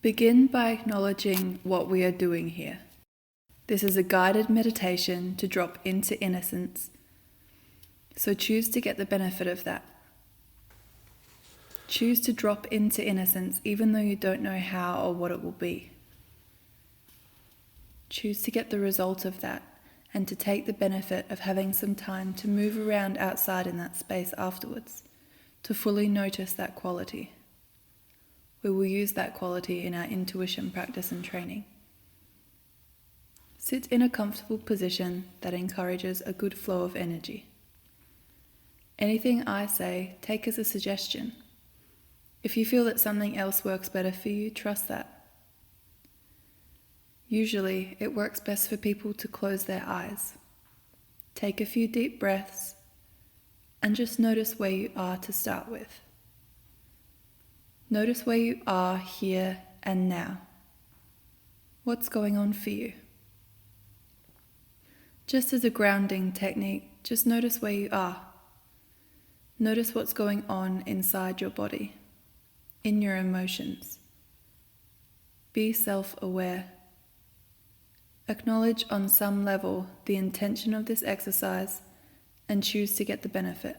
Begin by acknowledging what we are doing here. This is a guided meditation to drop into innocence, so choose to get the benefit of that. Choose to drop into innocence even though you don't know how or what it will be. Choose to get the result of that and to take the benefit of having some time to move around outside in that space afterwards, to fully notice that quality. We will use that quality in our intuition practice and training. Sit in a comfortable position that encourages a good flow of energy. Anything I say, take as a suggestion. If you feel that something else works better for you, trust that. Usually, it works best for people to close their eyes. Take a few deep breaths and just notice where you are to start with. Notice where you are here and now. What's going on for you? Just as a grounding technique, just notice where you are. Notice what's going on inside your body, in your emotions. Be self-aware. Acknowledge on some level the intention of this exercise and choose to get the benefit.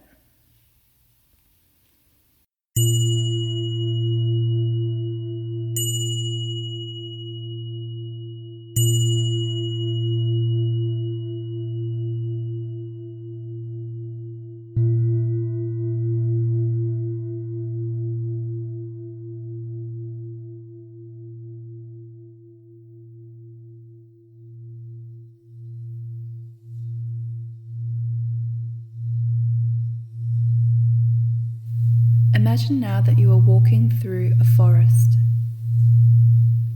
Imagine now that you are walking through a forest.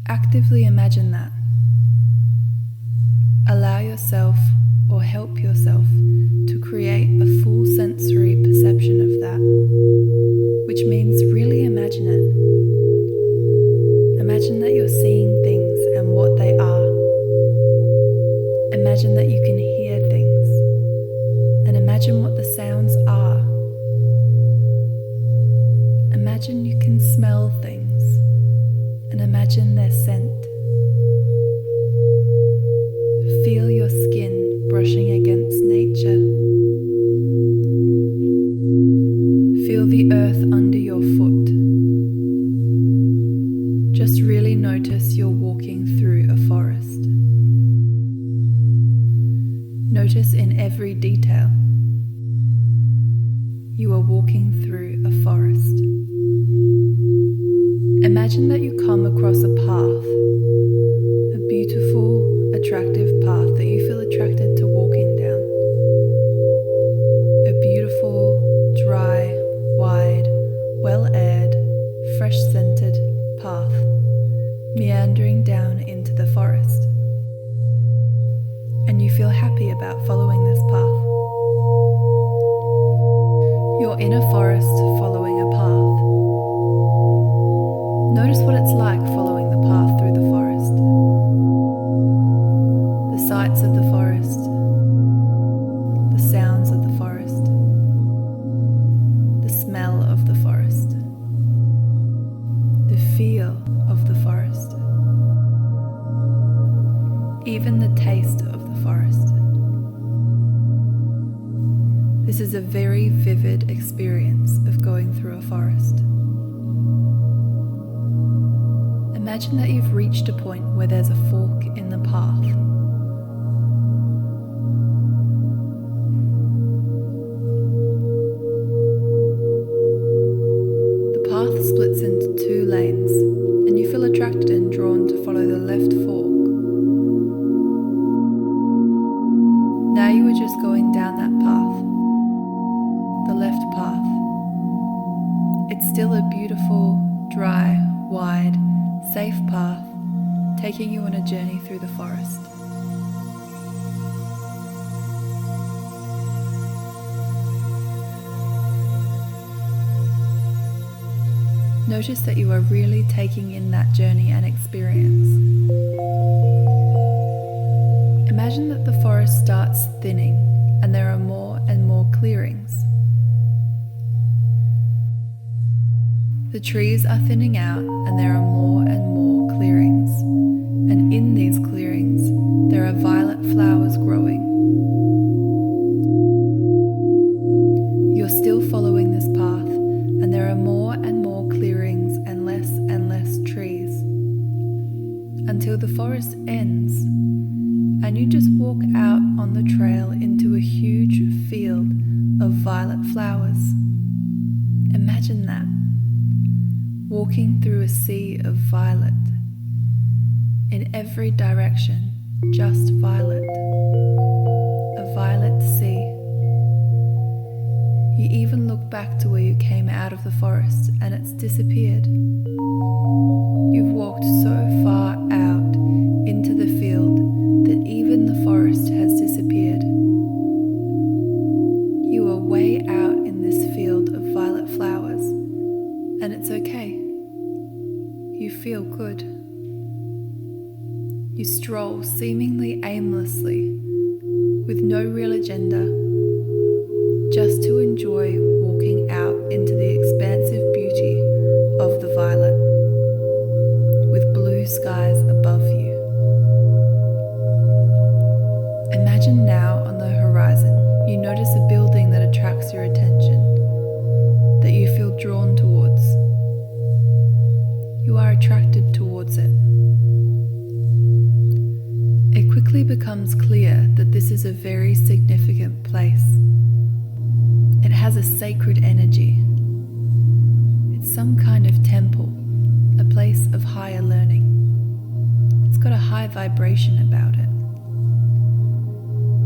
Actively imagine that. Allow yourself or help yourself to create a full sensory perception of that, which means really imagine it. Imagine that you're seeing things and what they are. Imagine that you can hear things, and imagine what the sounds are. Imagine you can smell things, and imagine their scent. Feel your skin brushing against nature. Feel the earth under your foot. Just really notice you're walking through a forest. Notice in every detail. You are walking through a forest. Imagine that you come across a path, a beautiful, attractive path that you feel attracted to walking down. A beautiful, dry, wide, well-aired, fresh-scented path, meandering down into the forest. And you feel happy about following this path. You're in a forest following a path. Notice what it's like following the path through the forest. The sights of the forest, the sounds of the forest, the smell of the forest, the feel of the forest, even the taste of the forest. This is a very vivid experience of going through a forest. Imagine that you've reached a point where there's a fork in the path. The path splits into two lanes, and you feel attracted and drawn to follow the left fork. Now you are just going down that path, the left path. It's still a beautiful, dry, wide, safe path, taking you on a journey through the forest. Notice that you are really taking in that journey and experience. Imagine that the forest starts thinning and there are more and more clearings. The trees are thinning out and there are more and more until the forest ends and you just walk out on the trail into a huge field of violet flowers. Imagine that, walking through a sea of violet. In every direction, just violet. A violet sea. You even look back to where you came out of the forest and it's disappeared. You've walked so far out into the field that even the forest has disappeared. You are way out in this field of violet flowers, and it's okay. You feel good. You stroll seemingly aimlessly, with no real agenda, just to enjoy walking out into the expansive beauty of the violet, with blue skies above you. Imagine now on the horizon, you notice a building that attracts your attention, that you feel drawn towards. You are attracted towards it. It quickly becomes clear that this is a very significant place. It has a sacred energy. It's some kind of temple, a place of higher learning. It's got a high vibration about it.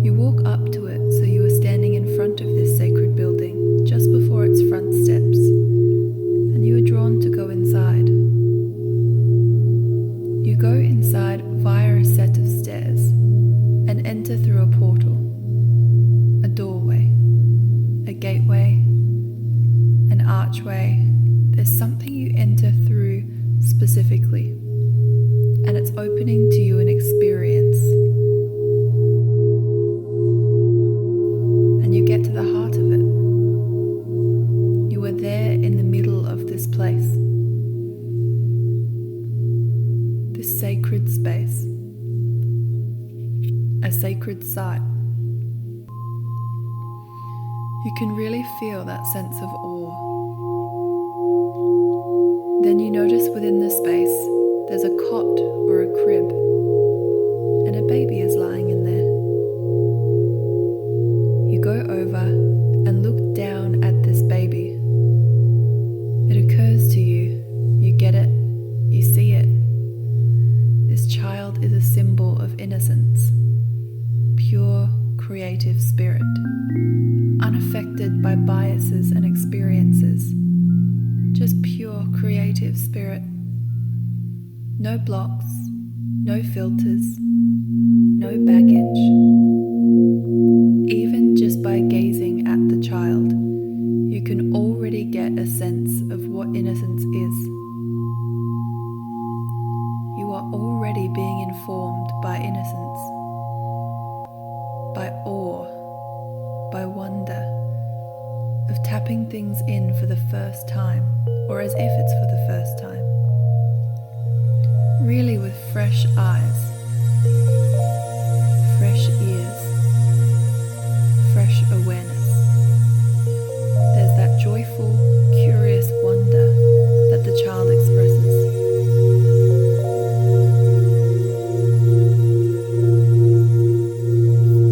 You walk up to it, so you are standing in front of this sacred building, just before its front steps, and you are drawn to go inside. You go inside via a set of stairs and enter through a portal, a doorway, a gateway, an archway. There's something you enter through specifically, and it's opening to you an experience. And you get to the heart of it. You are there in the middle of this place, this sacred space, a sacred site. You can really feel that sense of awe. Then you notice within the space there's a cot or a crib, and a baby is lying in there. You go over and look down at this baby. It occurs to you, you get it, you see it. This child is a symbol of innocence, pure creative spirit, unaffected by biases and experiences, just pure creative spirit. No blocks, no filters, no baggage. Even just by gazing at the child, you can already get a sense of what innocence is. You are already being informed by innocence, by awe, by wonder, of tapping things in for the first time, or as if it's for the first time. Really with fresh eyes, fresh ears, fresh awareness. There's that joyful, curious wonder that the child expresses.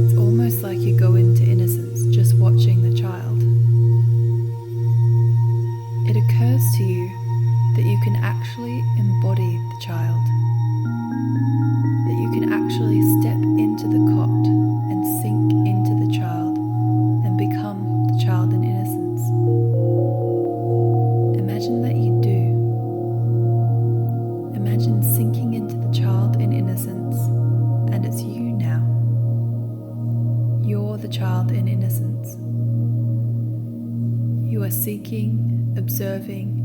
It's almost like you go into innocence just watching the child. It occurs to you that you can actually embody the child, that you can actually step into the cot and sink into the child and become the child in innocence. Imagine that you do. Imagine sinking into the child in innocence, and it's you now. You're the child in innocence. You are seeking, observing,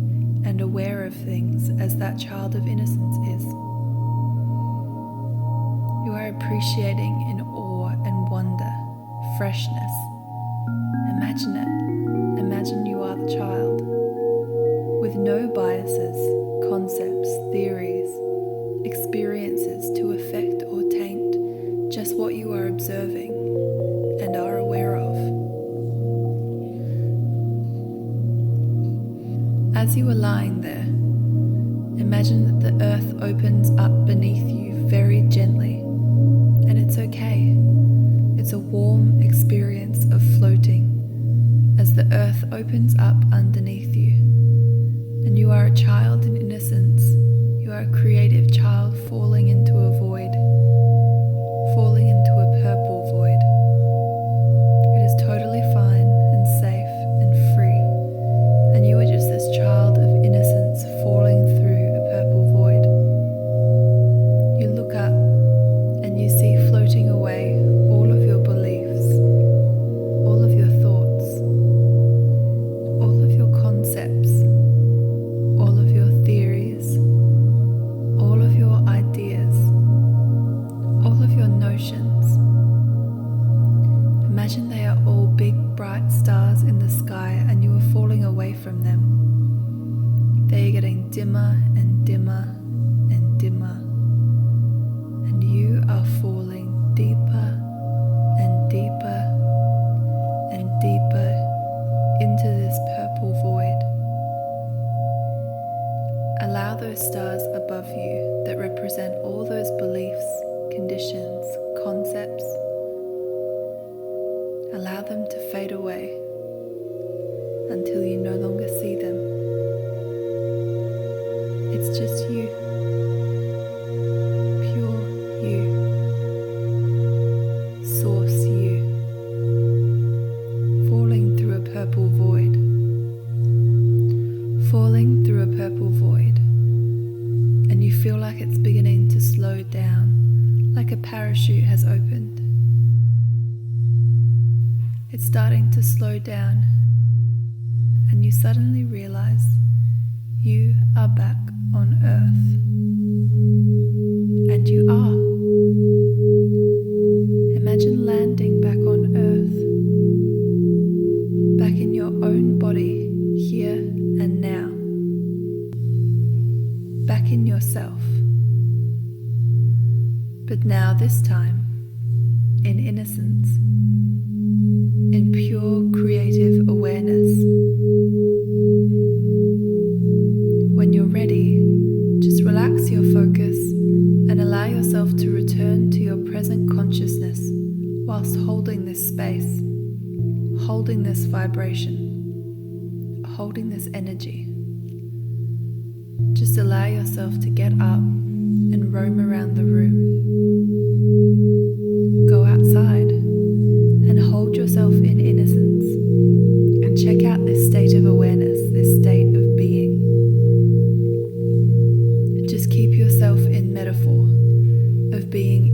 and aware of things as that child of innocence is. You are appreciating in awe and wonder, freshness. Imagine it. Imagine you are the child, with no biases, concepts, theories, experiences to affect or taint just what you are observing and are aware of. As you are lying there, Imagine that the earth opens up beneath you very gently, and it's okay. It's a warm experience of floating as the earth opens up underneath you, and you are a child in innocence. You are a creative child falling into a void, falling into a purple void. It is totally fine and safe and free, and you are just this child of innocence falling through a purple void. You look up and you see floating away all of your beliefs, all of your thoughts, all of your concepts, all of your theories, all of your ideas, all of your notions. Imagine they are all big bright stars in the sky and you are falling away from them. They are getting dimmer and dimmer and dimmer, and you are falling deeper and deeper and deeper into this purple void. Allow those stars above you that represent all those beliefs, conditions, concepts. Allow them to fade away until you no longer see them. It's just you, pure you, source you, falling through a purple void, falling through a purple void, and you feel like it's beginning to slow down, like a parachute has opened. It's starting to slow down, and you suddenly realize you are back on Earth. And you are. Imagine landing back on Earth, back in your own body, here and now, back in yourself. But now this time, in innocence, in pure creative awareness. When you're ready, just relax your focus and allow yourself to return to your present consciousness whilst holding this space, holding this vibration, holding this energy. Just allow yourself to get up and roam around the room. Go outside and hold yourself in innocence and check out this state of awareness, this state of being. Just keep yourself in metaphor of being